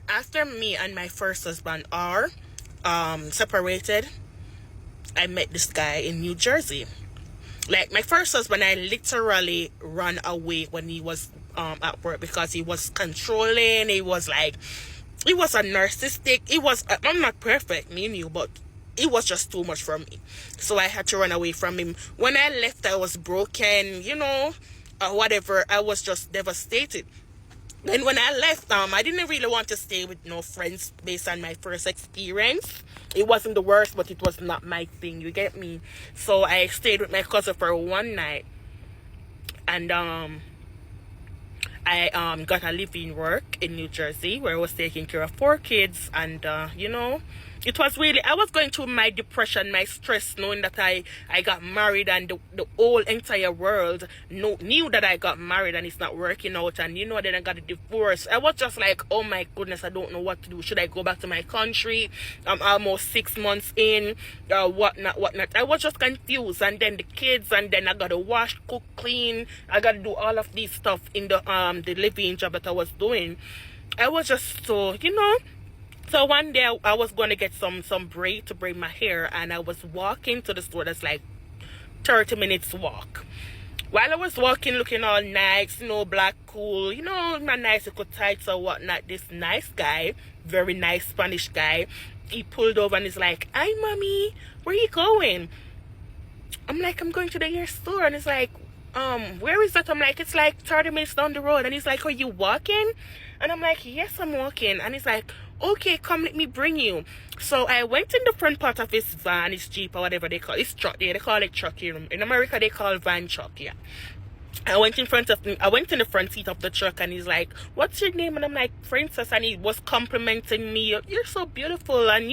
after me and my first husband are separated, I met this guy in New Jersey. Like my first husband, I literally ran away when he was at work because he was controlling. He was like, he was a narcissistic. He was, I'm not perfect, me and you, but it was just too much for me. So I had to run away from him. When I left, I was broken, whatever. I was just devastated. Then when I left, I didn't really want to stay with no friends based on my first experience. It wasn't the worst, but it was not my thing. You get me? So I stayed with my cousin for one night, and I got a living work in New Jersey where I was taking care of 4 kids, and it was really, I was going through my depression, my stress, knowing that I got married, and the whole entire world knew that I got married and it's not working out, and then I got a divorce. I was just like, oh my goodness, I don't know what to do. Should I go back to my country? I'm almost 6 months in, whatnot. I was just confused, and then the kids, and then I gotta wash, cook, clean. I gotta do all of these stuff in the living job that I was doing. I was just so. So one day I was going to get some braid to braid my hair, and I was walking to the store that's like 30 minutes walk. While I was walking, looking all nice, black, cool, my nice little tights or whatnot, this nice guy, very nice Spanish guy, he pulled over and he's like, "Hi, mommy, where are you going?" I'm like, "I'm going to the hair store." And he's like, "Where is that?" I'm like, "It's like 30 minutes down the road." And he's like, "Are you walking?" And I'm like, "Yes, I'm walking." And he's like, "Okay, come, let me bring you." So I went in the front part of his van, his Jeep, or whatever they call it. His truck, they call it truck here. In America, they call van truck, yeah. I went in the front seat of the truck, and he's like, "What's your name?" And I'm like, "Princess." And he was complimenting me. "You're so beautiful." And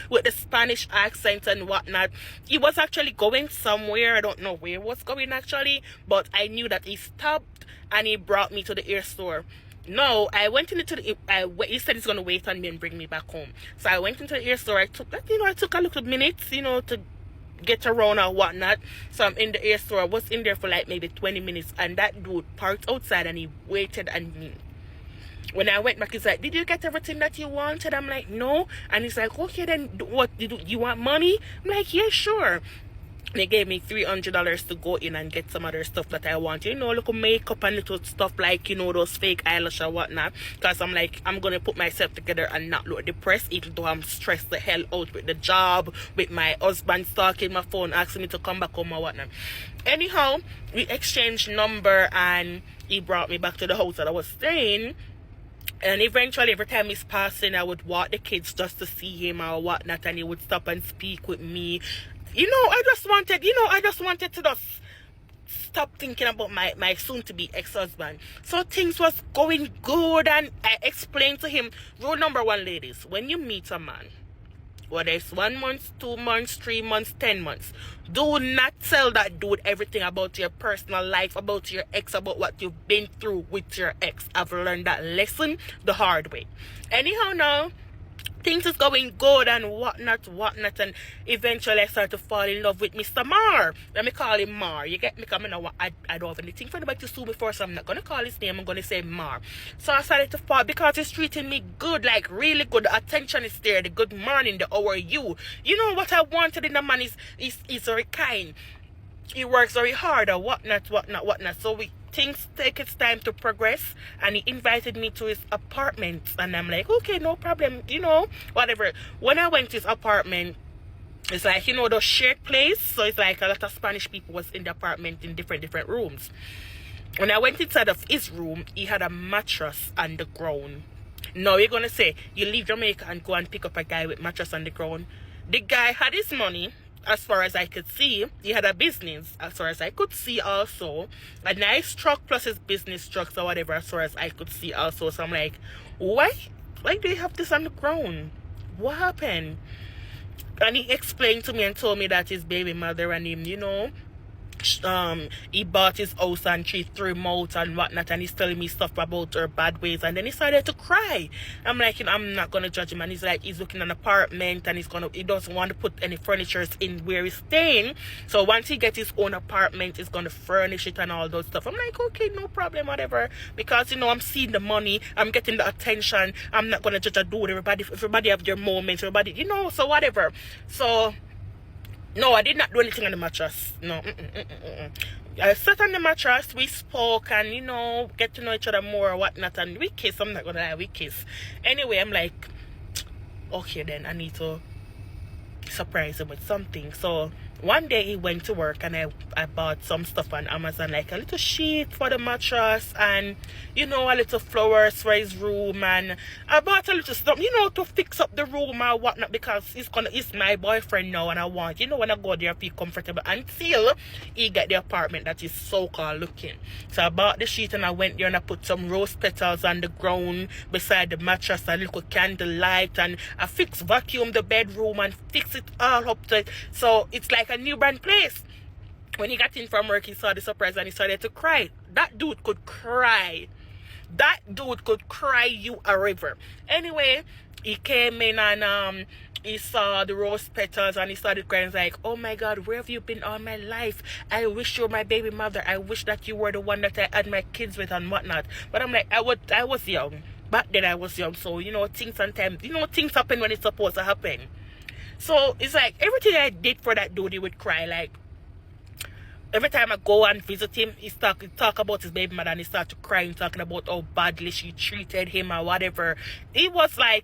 with the Spanish accent and whatnot. He was actually going somewhere. I don't know where he was going actually, but I knew that he stopped and he brought me to the hair store. No, I went into he said he's gonna wait on me and bring me back home. So I went into the hair store. I took a little minutes, to get around or whatnot. So I'm in the hair store. I was in there for like maybe 20 minutes, and that dude parked outside and he waited on me. When I went back, he's like, "Did you get everything that you wanted?" I'm like, "No." And he's like, "Okay, then what did you want money?" I'm like, "Yeah, sure." They gave me $300 to go in and get some other stuff that I want. Little makeup and little stuff like, those fake eyelash or whatnot. Because I'm like, I'm going to put myself together and not look depressed, even though I'm stressed the hell out with the job, with my husband stalking my phone, asking me to come back home or whatnot. Anyhow, we exchanged number, and he brought me back to the house that I was staying. And eventually, every time he's passing, I would walk the kids just to see him or whatnot, and he would stop and speak with me. I just wanted to just stop thinking about my soon-to-be ex-husband. So things was going good, and I explained to him, rule number one, ladies, when you meet a man, whether it's 1 month, 2 months, 3 months, 10 months, do not tell that dude everything about your personal life, about your ex, about what you've been through with your ex. I've learned that lesson the hard way. Anyhow, now things is going good and whatnot, and eventually I started to fall in love with Mr. Mar. Let me call him Mar. You get me? Because I don't have anything for anybody to sue me for, so I'm not going to call his name. I'm going to say Mar. So I started to fall because he's treating me good, like really good. The attention is there, the good morning, the how are you. What I wanted in a man is very kind. He works very hard or whatnot. So things take its time to progress, and he invited me to his apartment, and I'm like, okay, no problem, whatever. When I went to his apartment, it's like, the shared place, so it's like a lot of Spanish people was in the apartment in different rooms. When I went inside of his room, he had a mattress on the ground. Now you're gonna say, you leave Jamaica and go and pick up a guy with mattress on the ground. The guy had his money. As far as I could see, he had a business. As far as I could see, also a nice truck plus his business trucks or whatever. As far as I could see, also. So I'm like, why do you have this on the ground? What happened? And he explained to me and told me that his baby mother and him, he bought his house and she threw him out and whatnot, and he's telling me stuff about her bad ways, and then he started to cry. I'm like, you know, I'm not gonna judge him, and he's like, he's looking at an apartment and he doesn't want to put any furnitures in where he's staying, so once he gets his own apartment he's gonna furnish it and all those stuff. I'm like, okay, no problem, whatever, because you know, I'm seeing the money, I'm getting the attention, I'm not gonna judge a dude. Everybody have their moments, everybody, you know, so whatever. So no, I did not do anything on the mattress. No. I sat on the mattress, we spoke, and you know, get to know each other more or whatnot, and we kiss. I'm not gonna lie, we kiss. Anyway, I'm like, okay, then I need to surprise him with something. So one day he went to work and I bought some stuff on Amazon, like a little sheet for the mattress and you know, a little flowers for his room, and I bought a little stuff, you know, to fix up the room or whatnot, because he's my boyfriend now, and I want, you know, when I go there I feel comfortable until he get the apartment that is so-called looking. So I bought the sheet and I went there and I put some rose petals on the ground beside the mattress, a little candle light, and I vacuum the bedroom and fix it all up to it, so it's like a new brand place. When he got in from work, he saw the surprise and he started to cry. That dude could cry. That dude could cry you a river. Anyway, he came in and he saw the rose petals and he started crying. He's like, oh my God, where have you been all my life? I wish you were my baby mother. I wish that you were the one that I had my kids with and whatnot. But I'm like, I was young. Back then I was young, so you know, things sometimes, you know, things happen when it's supposed to happen. So it's like everything I did for that dude, he would cry. Like every time I go and visit him, he talk about his baby mother and he start to cry, talking about how badly she treated him or whatever. He was like,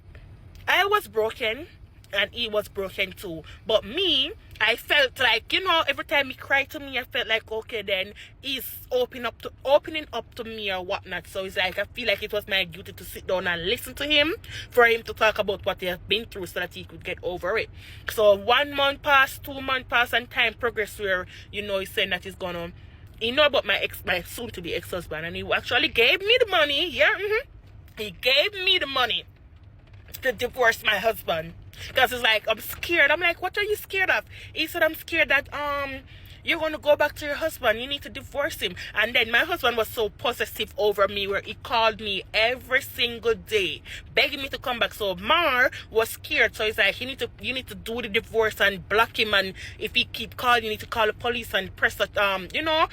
I was broken and he was broken too. But me, I felt like, you know, every time he cried to me, I felt like, okay, then he's opening up to me or whatnot. So it's like, I feel like it was my duty to sit down and listen to him, for him to talk about what he has been through so that he could get over it. So 1 month passed, 2 months passed, and time progressed where, you know, he's saying that he's gonna, you know, about my soon-to-be ex-husband, and he actually gave me the money. Yeah, he gave me the money to divorce my husband. Because it's like, I'm scared. I'm like, what are you scared of? He said, I'm scared that you're going to go back to your husband. You need to divorce him. And then my husband was so possessive over me, where he called me every single day begging me to come back. So Mar was scared. So he's like, you need to do the divorce and block him, and if he keep calling, you need to call the police and press that you know,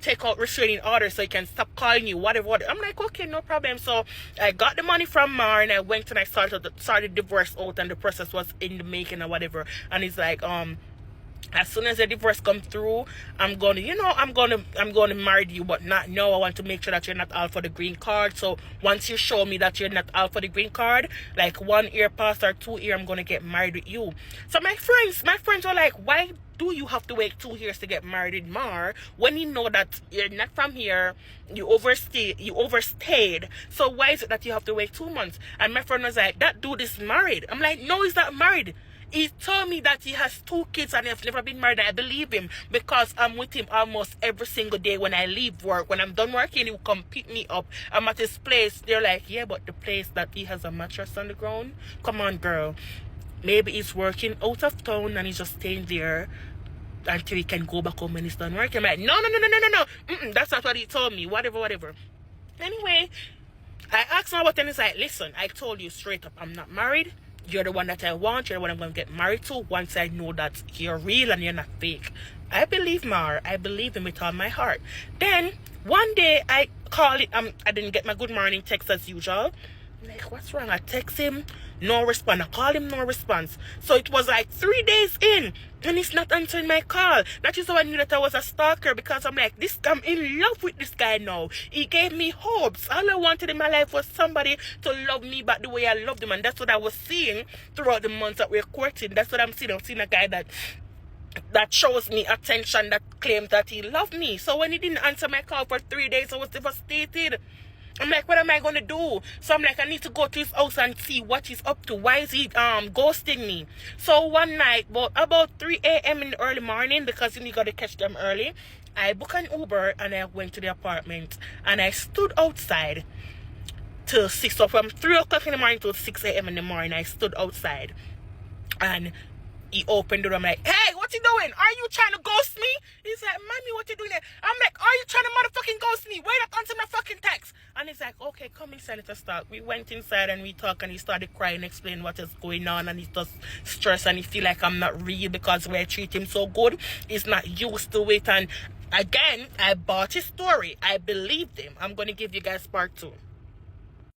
take out restraining orders so he can stop calling you, whatever. I'm like, okay, no problem. So I got the money from Mar and I went and I started divorce out, and the process was in the making or whatever. And he's like, as soon as the divorce come through, I'm gonna marry you, but not now. I want to make sure that you're not all for the green card. So once you show me that you're not all for the green card, like 1 year past or 2 years, I'm gonna get married with you. So my friends are like, why do you have to wait 2 years to get married with Mar when you know that you're not from here, you overstayed, so why is it that you have to wait 2 months? And my friend was like, that dude is married. I'm like, no, he's not married. He told me that he has 2 kids and he's never been married. I believe him, because I'm with him almost every single day. When I leave work, when I'm done working, he will come pick me up. I'm at his place. They're like, yeah, but the place that he has a mattress on the ground, come on, girl. Maybe he's working out of town and he's just staying there until he can go back home when he's done working. I'm like, no. That's not what he told me. Whatever. Anyway, I asked him about it and he's like, listen, I told you straight up, I'm not married. You're the one that I want. You're the one I'm going to get married to once I know that you're real and you're not fake. I believe Mar. I believe him with all my heart. Then, one day, I call it. I didn't get my good morning text as usual. I'm like, what's wrong? I text him, no response. I call him, no response. So it was like 3 days in, and he's not answering my call. That is how I knew that I was a stalker, because I'm like, I'm in love with this guy now. He gave me hopes. All I wanted in my life was somebody to love me back the way I loved him, and that's what I was seeing throughout the months that we're courting. That's what I'm seeing. I'm seeing a guy that shows me attention, that claims that he loved me. So when he didn't answer my call for 3 days, I was devastated. I'm like, what am I going to do? So I'm like, I need to go to his house and see what he's up to. Why is he ghosting me? So one night, about 3 a.m. in the early morning, because you got to catch them early, I booked an Uber and I went to the apartment. And I stood outside till 6. So from 3 o'clock in the morning till 6 a.m. in the morning, I stood outside. And He opened the door. I'm like, hey, what you doing? Are you trying to ghost me? He's like, mommy, what you doing there? I'm like, are you trying to motherfucking ghost me? Why not answer my fucking text? And he's like, okay, come inside, let us talk. We went inside and we talked, and he started crying, explaining what is going on, and he's just stressed, and he feel like I'm not real because we treat him so good. He's not used to it. And again, I bought his story. I believed him. I'm going to give you guys part 2.